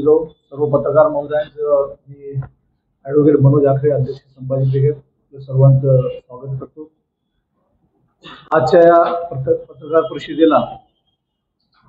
जाऊ सर्व पत्रकार महोदयांचं मी ॲडव्होकेट मनोज आखरे अध्यक्ष संभाजी ब्रिगेड सर्वांचं स्वागत करतो। आजच्या या पत्रकार परिषदेला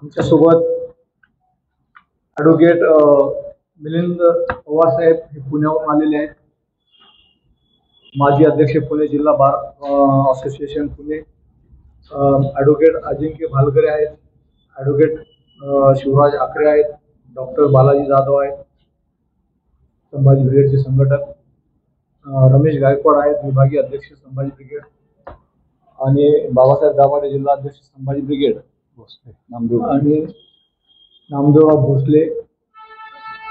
आमच्यासोबत ॲडव्होकेट मिलिंद पवार साहेब हे पुण्याहून आलेले आहेत, माजी अध्यक्ष पुणे जिल्हा बार असोसिएशन पुणे, ॲडव्होकेट अजिंक्य भालगरे आहेत, ॲडव्होकेट शिवराज आखरे आहेत, डॉक्टर बालाजी जाधव आहेत संभाजी ब्रिगेडचे संघटक, रमेश गायकवाड आहेत विभागीय अध्यक्ष संभाजी ब्रिगेड, आणि बाबासाहेब दाभाडे जिल्हा अध्यक्ष संभाजी ब्रिगेड आणि नामदेवराव भोसले,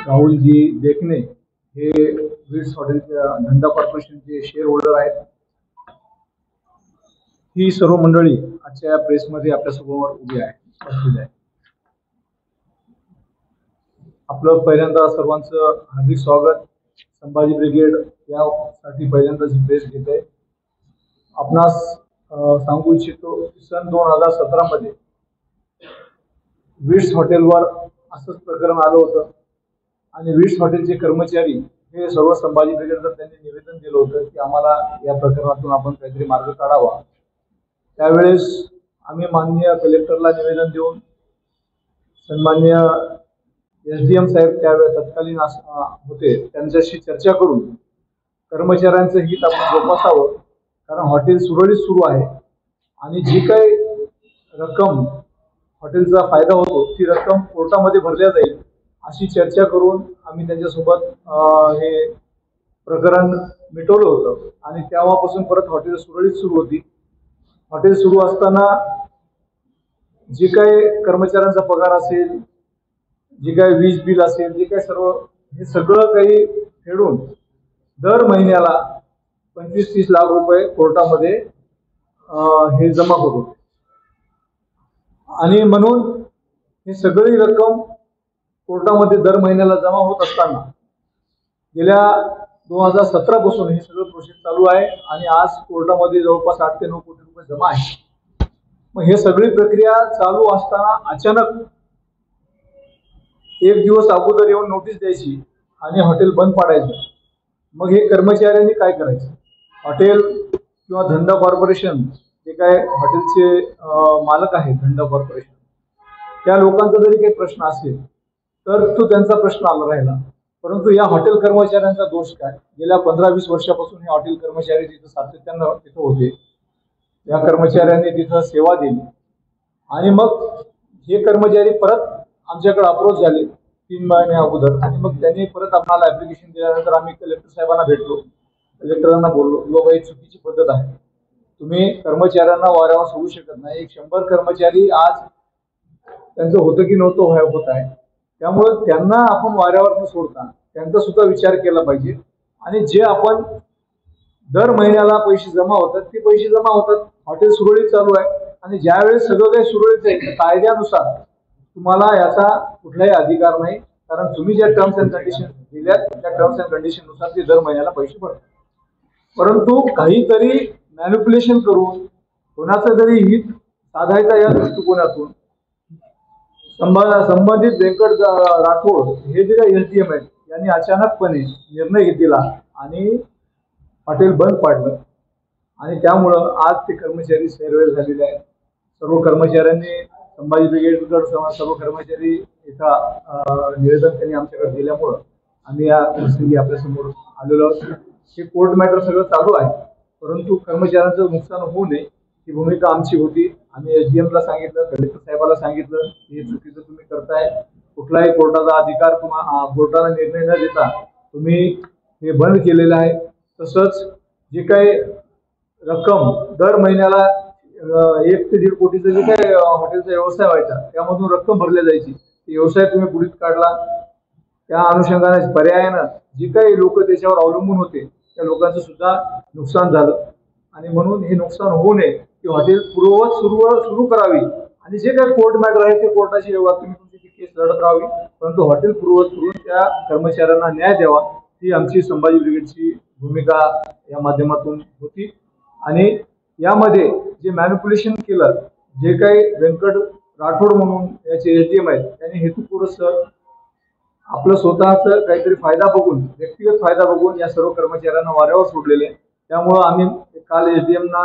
राहुलजी देखणे हे विट्स हॉटेलच्या धंदा कॉर्पोरेशनचे शेअर होल्डर आहेत। ही सर्व मंडळी आजच्या प्रेसमध्ये आपल्यासमोर उभी आहे। आपलं पहिल्यांदा सर्वांचं हार्दिक स्वागत। संभाजी ब्रिगेड यासाठी पहिल्यांदाच प्रेस घेत आहे। आपणास सांगू इच्छितो की सन 2017 मध्ये विट्स हॉटेलवर असंच प्रकरण आलं होतं आणि विट्स हॉटेलचे कर्मचारी हे सर्व संभाजी ब्रिगेडला त्यांनी निवेदन दिलं होतं की आम्हाला या प्रकरणातून आपण काहीतरी मार्ग काढावा। त्यावेळेस आम्ही माननीय कलेक्टरला निवेदन देऊन सन्माननीय SDM साहेब त्यावेळेस तत्कालीन होते त्यांच्याशी चर्चा करून कर्मचाऱ्यांचं हित आपण जोपासावं, कारण हॉटेल सुरळीत सुरू आहे आणि जी काही रक्कम हॉटेलचा फायदा होतो ती रक्कम कोर्टामध्ये भरल्या जाईल अशी चर्चा करून आम्ही त्यांच्यासोबत हे प्रकरण मिटवलं होतं आणि तेव्हापासून परत हॉटेल सुरळीत सुरू होती। हॉटेल सुरू असताना जे काही कर्मचाऱ्यांचा पगार असेल, जे काही वीज बिल असेल, जे काही सर्व हे सगळं काही फेडून दर महिन्याला 25-30 लाख रुपये कोर्टामध्ये हे जमा होत होते आणि म्हणून ही सगळी रक्कम कोर्टामध्ये दर महिन्याला जमा होत असताना गेल्या 2017 पासून हे सगळं प्रोसेस चालू आहे आणि आज कोर्टामध्ये जवळपास 8 ते 9 कोटी रुपये जमा आहे। मग हे सगळी प्रक्रिया चालू असताना अचानक एक दिवस अगोदर येऊन नोटीस द्यायची आणि हॉटेल बंद पाडायचं। मग हे कर्मचाऱ्यांनी काय करायचं? हॉटेल किंवा धंदा कॉर्पोरेशन जे काय हॉटेलचे मालक आहेत धंदा कॉर्पोरेशन त्या लोकांचा जरी काही प्रश्न असेल तर तो त्यांचा प्रश्न आला राहिला, परंतु या हॉटेल कर्मचाऱ्यांचा दोष काय? गेल्या 15-20 वर्षापासून हे हॉटेल कर्मचारी तिथं सातत्यानं तिथं होते, या कर्मचाऱ्यांनी तिथं सेवा दिली आणि मग हे कर्मचारी परत आमच्याकडे अप्रोच झाले 3 महिने अगोदर आणि मग त्यांनी परत आम्हाला ऍप्लिकेशन दिल्यानंतर आम्ही कलेक्टर साहेबांना भेटलो, कलेक्टरांना बोललो, बाबा ही चुकीची पद्धत आहे, तुम्ही कर्मचाऱ्यांना वाऱ्यावर सोडू शकत नाही। 100 कर्मचारी आज त्यांचं होतं की नव्हतं होत आहे, त्यामुळे त्यांना आपण वाऱ्यावर न सोडता त्यांचा सुद्धा विचार केला पाहिजे आणि जे आपण दर महिन्याला पैसे जमा होतात ते पैसे जमा होतात, हॉटेल सुरळीत चालू आहे आणि ज्यावेळेस सगळं काही सुरळीत आहे कायद्यानुसार तुम्हाला याचा कुठलाही अधिकार नाही, कारण तुम्ही ज्या टर्म्स अँड कंडिशन दिल्यात त्या टर्म्स अँड कंडिशन नुसार ते दर महिन्याला पैसे भरतात। परंतु काहीतरी मॅनिप्युलेशन करून कोणाचं जरी हित साधायचा या दृष्टिकोनातून संबंधित व्यंकट राठोड हे जे काही SDM आहेत यांनी अचानकपणे निर्णय घेतला आणि हॉटेल बंद पाडलं आणि त्यामुळं आज ते कर्मचारी सैरवैर झालेले आहेत। सर्व कर्मचाऱ्यांनी संभाजी ब्रिगेडकडे सर्व कर्मचारी एका निवेदन त्यांनी आमच्याकडे दिल्यामुळं आम्ही या प्रसंगी आपल्यासमोर आलेलो आहोत। हे कोर्ट मॅटर सगळं चालू आहे, परंतु कर्मचाऱ्यांचं नुकसान होऊ नये ही भूमिका आमची होती। आम्ही SDMला सांगितलं, कलेक्टर साहेबाला सांगितलं की हे चुकीचं तुम्ही करताय, कुठलाही कोर्टाचा अधिकार कोर्टाला निर्णय न देता तुम्ही हे बंद केलेलं आहे। तसंच जे काही रक्कम दर महिन्याला 1 ते 1.5 कोटीचा जे काही हॉटेलचा व्यवसाय व्हायचा त्यामधून रक्कम भरल्या जायची, व्यवसाय तुम्ही बुडीत काढला। त्या अनुषंगाने पर्यायानं जे काही लोक त्याच्यावर अवलंबून होते त्या लोकांचं सुद्धा नुकसान झालं आणि म्हणून हे नुकसान होऊ नये की हॉटेल पूर्ववत सुरू करावी आणि जे काही कोर्ट मॅटर आहे ते कोर्टाची तुम्ही तुमची केस लढत राहावी, परंतु हॉटेल पूर्ववत सुरू त्या कर्मचाऱ्यांना न्याय द्यावा ही आमची संभाजी ब्रिगेडची भूमिका या माध्यमातून होती। आणि यामध्ये जे मॅनिप्युलेशन केलं, जे काही व्यंकट राठोड म्हणून याचे SDM आहेत त्यांनी हेतुपुरस्सर आपलं स्वतःच काहीतरी फायदा बघून, व्यक्तिगत फायदा बघून या सर्व कर्मचाऱ्यांना वाऱ्यावर सोडलेले. त्यामुळं आम्ही काल एसडीएमना,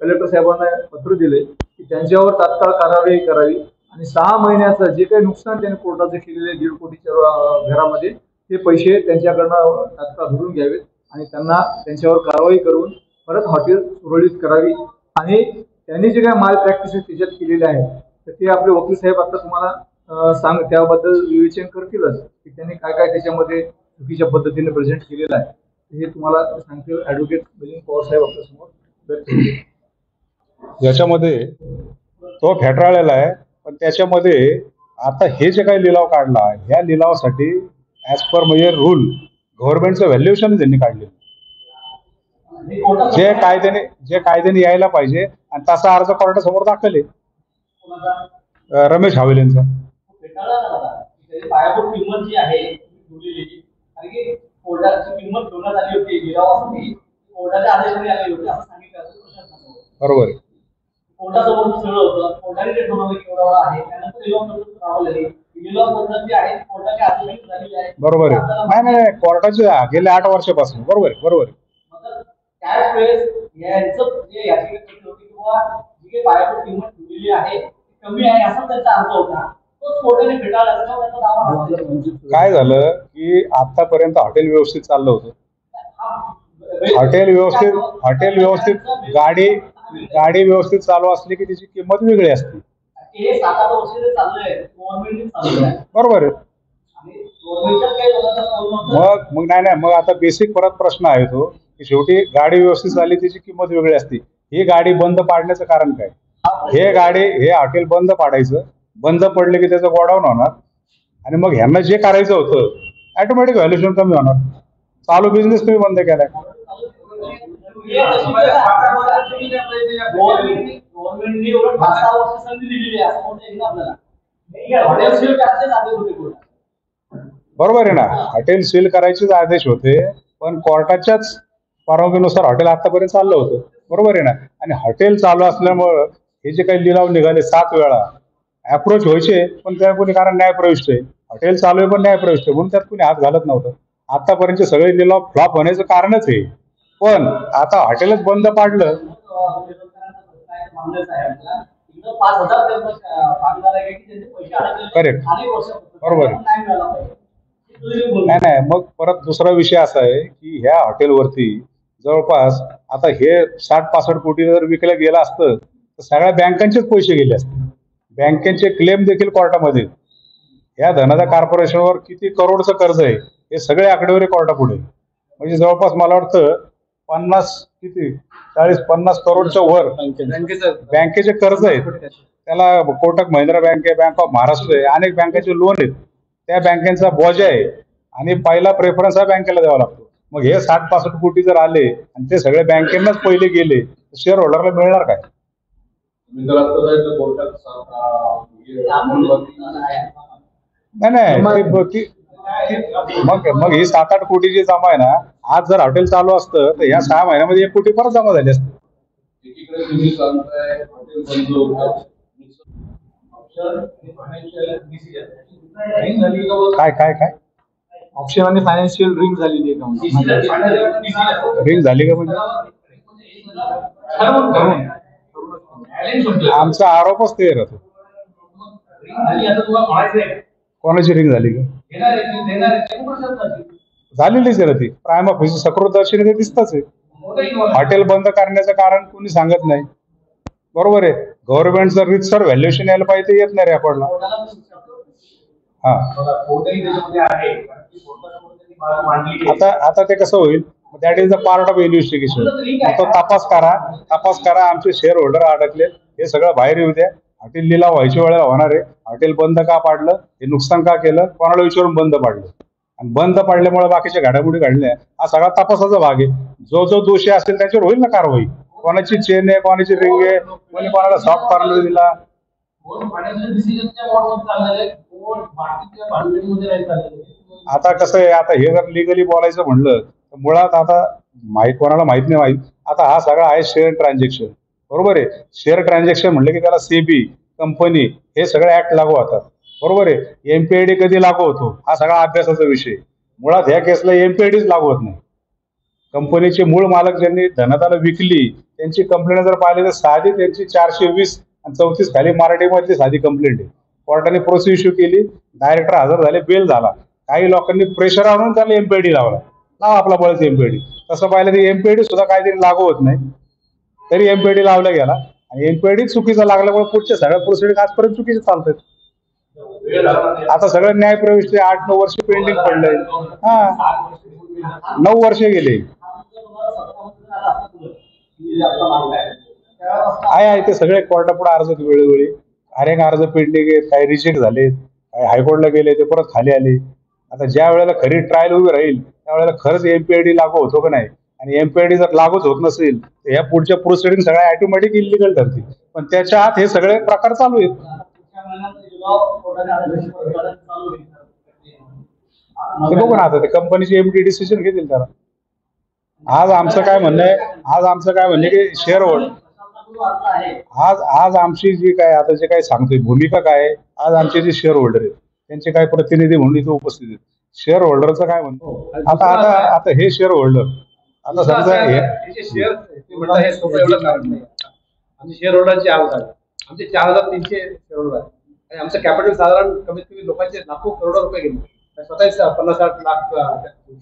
कलेक्टर साहेबांना पत्र दिले की त्यांच्यावर तात्काळ कारवाई करावी आणि 6 महिन्याचं जे काही नुकसान त्यांनी कोर्टाचं केलेले 1.5 कोटीच्या घरामध्ये, ते पैसे त्यांच्याकडनं तात्काळ भरून घ्यावेत आणि त्यांना त्यांच्यावर कारवाई करून परत हॉटेल सुरळीत करावी. आणि त्यांनी जे काही माल प्रॅक्टिसेस त्याच्यात केलेले आहेत, तर ते आपले वकील साहेब आता तुम्हाला सांग त्याबद्दल विवेचन करतीलच की त्यांनी काय काय त्याच्यामध्ये चुकीच्या पद्धतीने प्रेझेंट केलेलं आहे. हे तुम्हाला सांगतील ऍडव्होकेट मिलिंद पवार साहेब आपल्या समोर. याच्यामध्ये तो फेटाळलेला आहे, पण त्याच्यामध्ये आता हे जे काही लिलाव काढला, ह्या लिलावासाठी ऍज पर म्हणजे रूल गव्हर्नमेंटचं व्हॅल्युएशन त्यांनी काढले, जे कायद्याने यायला पाहिजे. आणि तसा अर्ज कोर्टासमोर दाखल आहे रमेश हावेलेंचा. पायाभूत किंमत जी आहे कारण की कोर्टाची किंमत ठेवण्यात आली होती लिलावासाठी, कोर्टाच्या आदेशाने आली होती असं सांगितलं. बरोबर आहे. कोर्टासमोर सगळं होतं, कोर्टाने ते ठरवलं की एवढा आहे, त्यानंतर लिलाव पद्धत राबवलेली. लिलाव पद्धत जी आहे कोर्टाच्या आदेशाने झालेली आहे. बरोबर आहे. नाही कोर्टाचे गेल्या 8 वर्षापासून. बरोबर आहे, बरोबर आहे. त्याच वेळेस यांचं जे याचिकेत होती किंवा जी काही पायाभूत किंमत ठेवलेली आहे कमी आहे असा त्यांचा अर्ज होता, तो कोर्टाने फेटाळला. त्याचा दावा काय झालं की आतापर्यंत हॉटेल व्यवस्थित चाललं होतं. हॉटेल व्यवस्थित गाडी व्यवस्थित चालू असली की त्याची किंमत वेगळी असते. हे 7-8 वर्ष चाललंय, गव्हर्नमेंटने चालू आहे. बरोबर आहे. मग नाही मग आता बेसिक परत प्रश्न आहे तो की शेवटी गाडी व्यवस्थित चालली त्याची किंमत वेगळी असते. ही गाडी बंद पाडण्याचं कारण काय? हे हॉटेल बंद पाडायचं, बंद पडले की त्याचं गोडाऊन होणार आणि मग ह्यांना जे करायचं होतं ऑटोमॅटिक व्हॅल्युएशन कमी होणार. चालू बिझनेस तुम्ही बंद केलाय. बरोबर आहे ना, हॉटेल सील करायचेच आदेश होते, पण कोर्टाच्याच परवानगीनुसार हॉटेल आतापर्यंत चाललं होतं. बरोबर आहे ना. आणि हॉटेल चालू असल्यामुळं हे जे काही लिलाव निघाले 7 वेळा अप्रोच व्हायचे, पण त्या कोणी कारण न्यायप्रविष्ट आहे. हॉटेल चालू आहे पण न्यायप्रविष्ट आहे म्हणून त्यात कोणी हात घालत नव्हतं. आतापर्यंत सगळे लिलाव फ्लॉप होण्याचं कारणच आहे. पण आता हॉटेलच बंद पाडलं. करेक्ट, बरोबर आहे. नाही मग परत दुसरा विषय असा आहे की ह्या हॉटेलवरती जवळपास आता हे 60-65 कोटी जर विकलं गेलं असतं तर सगळ्या बँकांचेच पैसे गेले असते. बँकेचे क्लेम देखील कोर्टामध्ये. या धनादा कॉर्पोरेशनवर किती करोडचं कर्ज आहे हे सगळे आकडेवारी कोर्टापुढे. म्हणजे जवळपास मला वाटतं 40-50 करोडच्या वर बँकेचे कर्ज आहेत. त्याला कोटक महिंद्रा बँक आहे, बँक ऑफ महाराष्ट्र आहे, अनेक बँकेचे लोन आहेत. त्या बँकेचा बोजा आहे आणि पहिला प्रेफरन्स हा बँकेला द्यावा लागतो. मग हे 60-65 कोटी जर आले आणि ते सगळे बँकेंनाच पहिले गेले तर शेअर होल्डरला मिळणार काय? नाही मग ही 7-8 कोटी जी जमा आहे ना, आज जर हॉटेल चालू असतं तर या 6 महिन्यामध्ये 1 कोटी परत जमा झाले असते. काय ऑप्शन आणि फायनान्शियल रिंग झालेली आहे का? रिंग झाली का म्हणजे आमचा आरोपच ते राहतो. कोणाची रिंग झाली का? झालेलीच आहे ती. प्रायम ऑफिस सकृतदर्शनी ते दिसतच आहे. हॉटेल बंद करण्याचं कारण कोणी सांगत नाही. बरोबर आहे. गव्हर्नमेंटचं रितसर व्हॅल्युएशन यायला पाहिजे, ते येत नाही रेकॉर्डला. आता ते कसं होईल, that is the part of investigation. तो तपास करा. आमचे शेअर होल्डर अडकले हे सगळं बाहेर येऊ द्या. हॉटेल लिलाव व्हायच्या वेळेला होणार आहे. हॉटेल बंद का पाडलं, हे नुकसान का केलं, कोणाला विचारून बंद पाडलं, आणि बंद पाडल्यामुळे बाकीच्या घडामोडी घडल्या, हा सगळा तपासाचा भाग आहे. जो दोषी असेल त्याच्यावर होईल ना कारवाई. कोणाची चेन आहे, कोणाची रिंग आहे, कोणी कोणाला सॉफ्ट कॉर्नर दिला. आता कसं आहे, आता हे जर लिगली बोलायचं म्हणलं तर मुळात आता कोणाला माहित नाही. आता हा सगळा आहे शेअर ट्रान्झॅक्शन. बरोबर आहे. शेअर ट्रान्झॅक्शन म्हणलं की त्याला सेबी, कंपनी हे सगळे ऍक्ट लागू होतात. बरोबर आहे. एमपीआयडी कधी लागू होतो हा सगळा अभ्यासाचा विषय. मुळात ह्या केसला एमपीआयडीच लागू होत नाही. कंपनीचे मूळ मालक ज्यांनी धनताला विकली त्यांची कंप्लेंट जर पाहिली तर साधी त्यांची 420 आणि 34 खाली मराठीमधली साधी कंप्लेंट आहे. कोर्टाने प्रोसेस इश्यू केली, डायरेक्टर हजर झाले, बेल झाला. काही लोकांनी प्रेशर आणून त्याला एमपीआयडी लावला. लावा आपला बळच एमपीआयडी. तसं पाहिलं तर एमपीआयडी सुद्धा काहीतरी लागू होत नाही, तरी एमपीआयडी लावला गेला आणि एमपीआयडी चुकीचा लागल्यामुळे पुढच्या सगळ्या प्रोसिडिंग आजपर्यंत चुकीचे चालतात. आता सगळं न्याय प्रविष्ट 8-9 वर्ष पेंडिंग पडलंय. हा 9 वर्ष गेले. आहे ते सगळे कोर्टापुढे अर्ज आहेत वेळोवेळी. अनेक अर्ज पेंडिंग आहेत, काही रिजेक्ट झाले, काही हायकोर्टला गेले, ते परत खाली आले. आता ज्या वेळेला खरी ट्रायल उभी राहील त्यावेळेला खरंच एमपीआयडी लागू होतो का नाही, आणि एमपीआयडी जर लागूच होत नसेल तर ह्या पुढच्या प्रोसिडिंग सगळ्या ऑटोमॅटिक इलिगल ठरतील. पण त्याच्या आत हे सगळे प्रकार चालू आहेत. ते बघू ना आता ते कंपनीचे एमडी डिसिजन घेतील त्याला. आज आमचं काय म्हणणं आहे की शेअर होल्डर आज आमची जी काय आता जे काही सांगतोय भूमिका काय आहे, आज आमचे जे शेअर होल्डर आहेत त्यांचे काय प्रतिनिधी म्हणून इथे उपस्थित आहेत. शेअर होल्डरचं काय म्हणतो आता आता आता हे शेअर होल्डर आता समजा आमचे शेअर होल्डरचे आमचे 4,300 शेअर होल्डर आहेत आणि आमचं कॅपिटल साधारण कमीत कमी लोकांचे लाखो करोडो रुपये गेले. स्वतः 50-60 लाख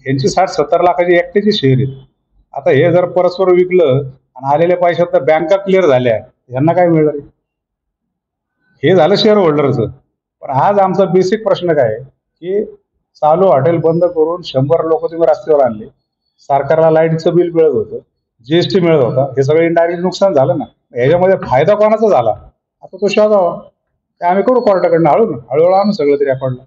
यांची 60-70 लाखाची एकट्याची शेअर आहेत. आता हे जर परस्पर विकलं आणि आलेल्या पैशात तर बँका क्लिअर झाल्या, यांना काय मिळणार? हे झालं शेअर होल्डरचं. पण आज आमचा बेसिक प्रश्न काय आहे की चालू हॉटेल बंद करून 100 लोक तुम्ही रस्त्यावर आणले, सरकारला लाईटचं बिल मिळत होतं, जीएसटी मिळत होता, हे सगळं इनडायरेक्ट नुकसान झालं ना. ह्याच्यामध्ये फायदा कोणाचा झाला आता तो शोधावा. ते आम्ही करू कोर्टाकडनं हळूहळू आणू सगळं तरी रेकॉर्डला.